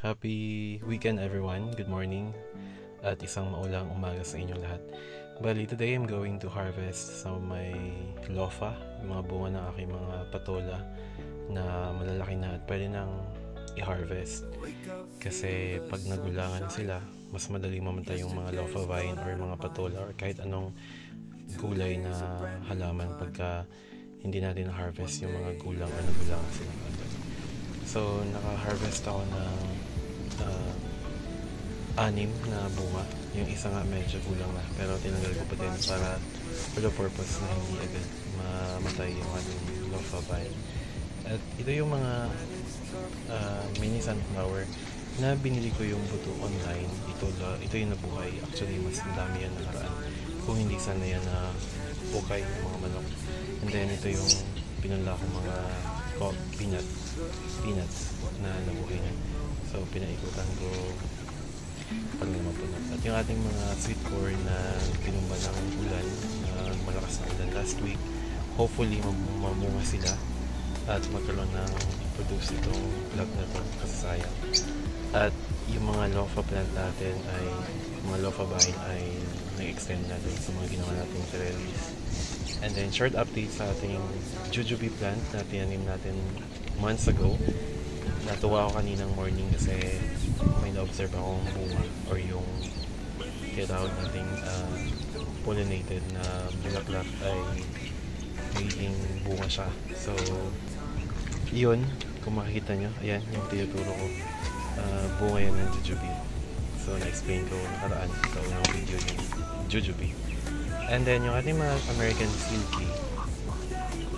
Happy weekend everyone, good morning at isang maulang umaga sa inyong lahat. Bali, today I'm going to harvest some of my lofa, yung mga bunga ng aking mga patola na malalaki na at pwede nang i-harvest. Kasi pag nagulangan sila, mas madali mamatay yung mga lofa vine or mga patola or kahit anong gulay na halaman pagka hindi natin na-harvest yung mga gulang o nagulangan sila. So, naka-harvest ako ng 6 na bunga. Yung isa nga medyo gulang na, pero tinanggal ko pa din para for the purpose na hindi agad mamatay yung ating lofa vine. At ito yung mga mini sunflower na binili ko yung buto online. Ito yung nabuhay. Actually, mas madami yan nakaraan. Kung hindi sana yan na bukay ng mga manok. And then ito yung pinunla ko mga peanuts na nabuhay na. So, pinaikutan ko pag mapunod. At yung ating mga sweet corn na pinumba ng ulan, malakas na ulan last week, hopefully mamunga sila at magkaroon ng produce itong vlog na ito kasi sayang. At yung mga lofa plant natin ay, mga lofa vine ay nag-extend natin sa mga ginawa nating terraries. And then short update sa ating jujube plant na tinanim natin months ago. Natuwa ako kaninang morning kasi may na-observe akong bunga or yung tinatawag nating pollinated na bulaklak ay magiging bunga siya. So, yun, kung makikita nyo, ayan yung tinuturo ko. Bunga yan ng jujube. So, na-explain ko nakaraan sa unang video yung jujube. And then, yung ating mga American silky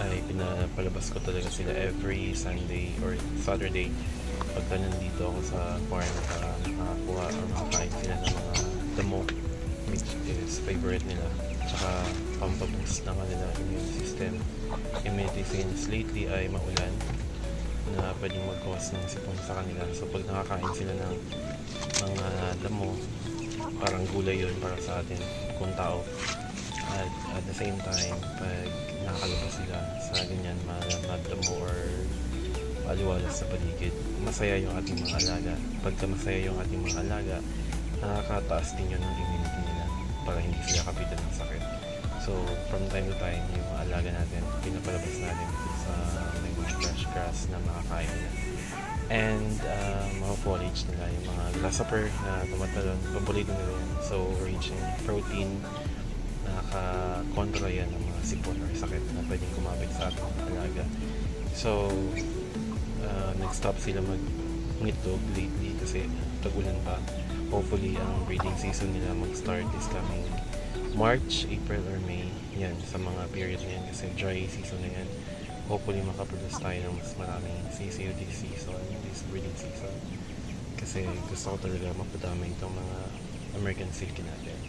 ay pinapalabas ko talaga sila every Sunday or Saturday pagka nandito ako sa farm para makakuha or makakain sila ng mga damo, which is favorite nila, tsaka pampaboost ng kanila immune system. Immunity, since lately ay maulan na pwedeng mag-cause ng sipon sa kanila. So pag nakakain sila ng mga damo, parang gulay yun para sa atin kung tao. At the same time, pag nakakalabas sila sa ganyan madamo or aliwalas sa paligid, masaya yung ating mga alaga. Pagka masaya yung ating mga alaga, nakakataas din yun ng immunity nila para hindi sila kapitan ng sakit. So, from time to time, yung mga alaga natin, pinapalabas natin sa may mga fresh grass na makakain nila. And mga forage nila, yung mga grasshopper na tumatalon, paborito nila yan. So, rich in protein, nakaka-control yan ng mga sipon or sakit na pwedeng kumapit sa ating alaga. So, nag-stop sila mag-ngitlog lately kasi tag-ulan pa. Hopefully, ang breeding season nila mag-start is coming March, April, or May. Yan, sa mga period na yan kasi dry season na yan. Hopefully, makaproduce tayo ng mas maraming sisiyo this season, this breeding season. Kasi gusto ko talaga mapadami itong mga American silky natin.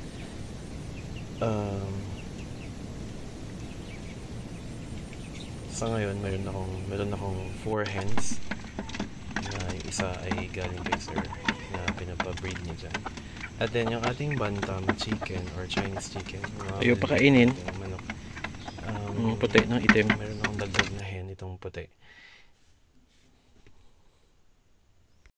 Sa ngayon, meron akong 4 hens na yung isa ay galing kay sir na pinapabreed niya dyan. At then yung ating bantam chicken or Chinese chicken, ayaw pakainin manok, puti ng itim. meron akong dagdag na hen itong puti.